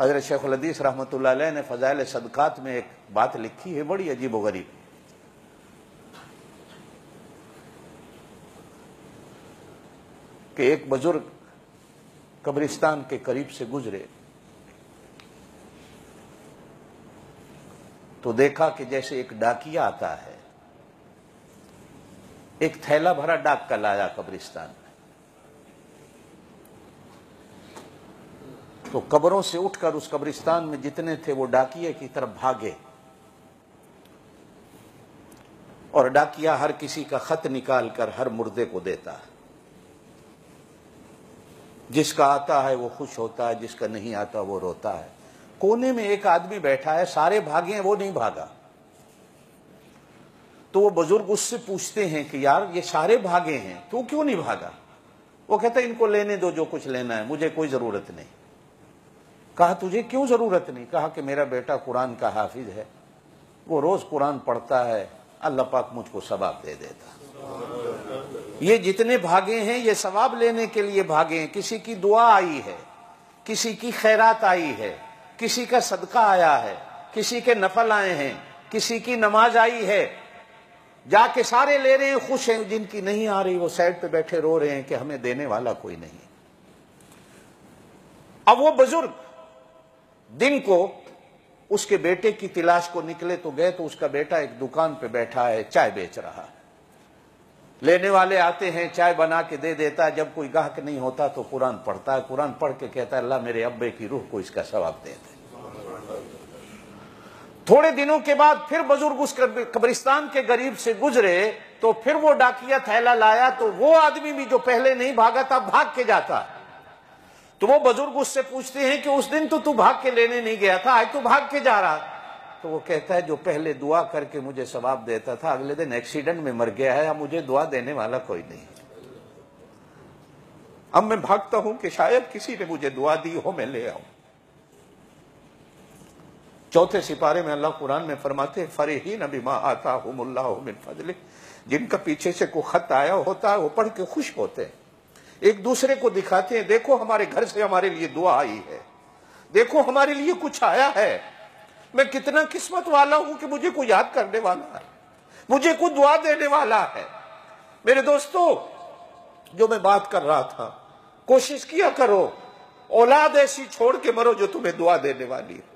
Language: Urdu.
حضرت شیخ الحدیث رحمۃ اللہ علیہ نے فضائل صدقات میں ایک بات لکھی ہے بڑی عجیب و غریب، کہ ایک بزرگ قبرستان کے قریب سے گزرے تو دیکھا کہ جیسے ایک ڈاکیا آتا ہے، ایک تھیلا بھرا ڈاک کا لایا قبرستان میں، تو قبروں سے اٹھ کر اس قبرستان میں جتنے تھے وہ ڈاکیے کی طرف بھاگے، اور ڈاکیا ہر کسی کا خط نکال کر ہر مردے کو دیتا ہے، جس کا آتا ہے وہ خوش ہوتا ہے، جس کا نہیں آتا وہ روتا ہے۔ کونے میں ایک آدمی بیٹھا ہے، سارے بھاگے ہیں، وہ نہیں بھاگا۔ تو وہ بزرگ اس سے پوچھتے ہیں کہ یار یہ سارے بھاگے ہیں، تو کیوں نہیں بھاگا؟ وہ کہتا ہے ان کو لینے دو جو کچھ لینا ہے، مجھے کوئی ضرورت نہیں۔ کہا تجھے کیوں ضرورت نہیں؟ کہا کہ میرا بیٹا قرآن کا حافظ ہے، وہ روز قرآن پڑھتا ہے، اللہ پاک مجھ کو ثواب دے دیتا۔ یہ جتنے بھاگے ہیں یہ ثواب لینے کے لیے بھاگے ہیں، کسی کی دعا آئی ہے، کسی کی خیرات آئی ہے، کسی کا صدقہ آیا ہے، کسی کے نفل آئے ہیں، کسی کی نماز آئی ہے، جا کے سارے لے رہے ہیں، خوش ہیں۔ جن کی نہیں آ رہی وہ سائڈ پہ بیٹھے رو رہے ہیں کہ ہمیں دینے والا کوئی نہیں۔ اب وہ بزرگ دن کو اس کے بیٹے کی تلاش کو نکلے تو گئے تو اس کا بیٹا ایک دکان پہ بیٹھا ہے، چائے بیچ رہا ہے۔ لینے والے آتے ہیں، چائے بنا کے دے دیتا ہے، جب کوئی گاہک نہیں ہوتا تو قرآن پڑھتا ہے، قرآن پڑھ کے کہتا ہے اللہ میرے ابے کی روح کو اس کا ثواب دے دے۔ تھوڑے دنوں کے بعد پھر بزرگ اس قبرستان کے قریب سے گزرے تو پھر وہ ڈاکیا تھیلا لایا، تو وہ آدمی بھی جو پہلے نہیں بھاگا تھا بھاگ کے جاتا۔ تو وہ بزرگ اس سے پوچھتے ہیں کہ اس دن تو بھاگ کے لینے نہیں گیا تھا، آج تو بھاگ کے جا رہا۔ تو وہ کہتا ہے جو پہلے دعا کر کے مجھے ثواب دیتا تھا اگلے دن ایکسیڈنٹ میں مر گیا ہے، اب مجھے دعا دینے والا کوئی نہیں۔ اب میں بھاگتا ہوں کہ شاید کسی نے مجھے دعا دی ہو، میں لے آؤں۔ چوتھے سپارے میں اللہ قرآن میں فرماتے ہیں فرحین بما آتاہم اللہ من فضلہ، جن کا پیچھے سے کوئی خط آیا ہوتا ہے وہ پڑھ کے خوش ہوتے ہیں، ایک دوسرے کو دکھاتے ہیں دیکھو ہمارے گھر سے ہمارے لیے دعا آئی ہے، دیکھو ہمارے لیے کچھ آیا ہے، میں کتنا قسمت والا ہوں کہ مجھے کوئی یاد کرنے والا ہے، مجھے کوئی دعا دینے والا ہے۔ میرے دوستو، جو میں بات کر رہا تھا، کوشش کیا کرو اولاد ایسی چھوڑ کے مرو جو تمہیں دعا دینے والی ہے۔